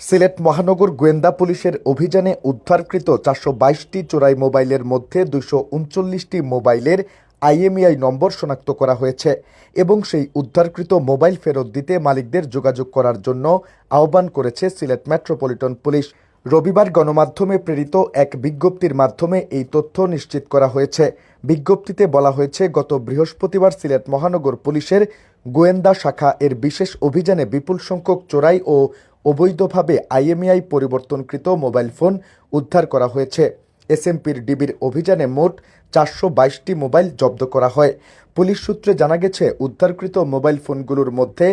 সিলেট মহানগর গোয়েন্দা পুলিশের অভিযানে উদ্ধারকৃত ৪২২টি চোরাই মোবাইলের মধ্যে ২৩৯টি মোবাইলের আইএমইআই নম্বর শনাক্ত করা হয়েছে এবং সেই উদ্ধারকৃত মোবাইল ফেরত দিতে মালিকদের যোগাযোগ করার জন্য আহ্বান করেছে সিলেট মেট্রোপলিটন পুলিশ। রবিবার গণমাধ্যমে প্রেরিত এক বিজ্ঞপ্তির মাধ্যমে এই তথ্য নিশ্চিত করা হয়েছে। বিজ্ঞপ্তিতে বলা হয়েছে, গত বৃহস্পতিবার সিলেট মহানগর পুলিশের গোয়েন্দা শাখা এর বিশেষ অভিযানে বিপুল সংখ্যক চোরাই ও অবৈধভাবে আইএমইআই পরিবর্তনকৃত মোবাইল ফোন উদ্ধার করা হয়েছে। এসএমপির ডিবির অভিযানে মোট ৪২২টি মোবাইল জব্দ করা হয়। পুলিশ সূত্রে জানা গেছে, উদ্ধারকৃত মোবাইল ফোনগুলোর মধ্যে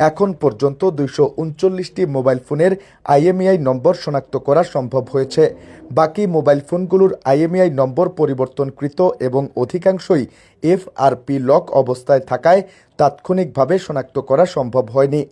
এখন পর্যন্ত ২৩৯টি মোবাইল ফোনের আইএমইআই নম্বর শনাক্ত করা সম্ভব হয়েছে। বাকি মোবাইল ফোনগুলোর আইএমইআই নম্বর পরিবর্তনকৃত এবং অধিকাংশই এফআরপি লক অবস্থায় থাকায় তাৎক্ষণিকভাবে শনাক্ত করা সম্ভব হয়নি।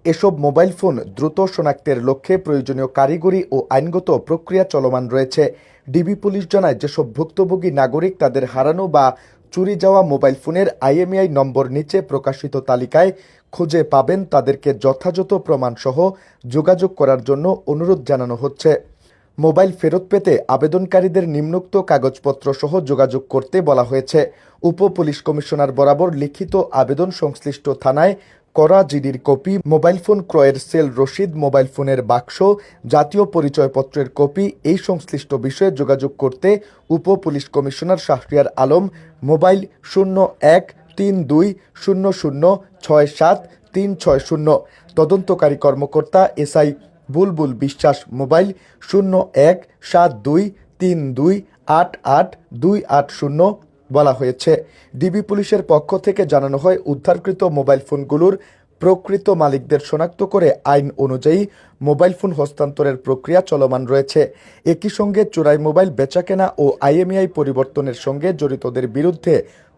এসব মোবাইল ফোন দ্রুত শনাক্তের লক্ষ্যে প্রয়োজনীয় কারিগরি ও আইনগত প্রক্রিয়া চলমান রয়েছে। ডিবি পুলিশ জানায়, যেসব ভুক্তভোগী নাগরিক তাদের হারানো বা চুরি যাওয়া মোবাইল ফোনের আইএমইআই নম্বর নিচে প্রকাশিত তালিকায় খুঁজে পাবেন, তাদেরকে যথাযথ প্রমাণসহ যোগাযোগ করার জন্য অনুরোধ জানানো হচ্ছে। মোবাইল ফেরত পেতে আবেদনকারীদের নিম্নোক্ত কাগজপত্র সহ যোগাযোগ করতে বলা হয়েছে। উপ পুলিশ কমিশনার বরাবর লিখিত আবেদন, সংশ্লিষ্ট থানায় করা জিডির কপি, মোবাইল ফোন ক্রয়ের সেল রসিদ, মোবাইল ফোনের বাক্স, জাতীয় পরিচয়পত্রের কপি। এই সংশ্লিষ্ট বিষয়ে যোগাযোগ করতে উপ police commissioner Shahriar Alam, mobile 0132006736, তদন্তকারী কর্মকর্তা এসআই বুলবুল বিশ্বাস, মোবাইল 017232882880 বলা হয়েছে। ডিবি পুলিশের পক্ষ থেকে জানানো হয়, উদ্ধারকৃত মোবাইল ফোনগুলোর প্রকৃত মালিকদের শনাক্ত করে আইন অনুযায়ী মোবাইল ফোন হস্তান্তরের প্রক্রিয়া চলমান রয়েছে। একই সঙ্গে চোরাই মোবাইল বেচাকেনা ও আইএমইআই পরিবর্তনের সঙ্গে জড়িতদের বিরুদ্ধে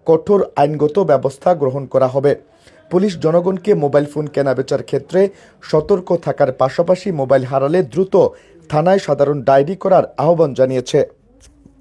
কঠোর আইনগত ব্যবস্থা গ্রহণ করা হবে। পুলিশ জনগণকে মোবাইল ফোন কেনাবেচার ক্ষেত্রে সতর্ক থাকার পাশাপাশি মোবাইল হারালে দ্রুত থানায় সাধারণ ডায়েরি করার আহ্বান জানিয়েছে।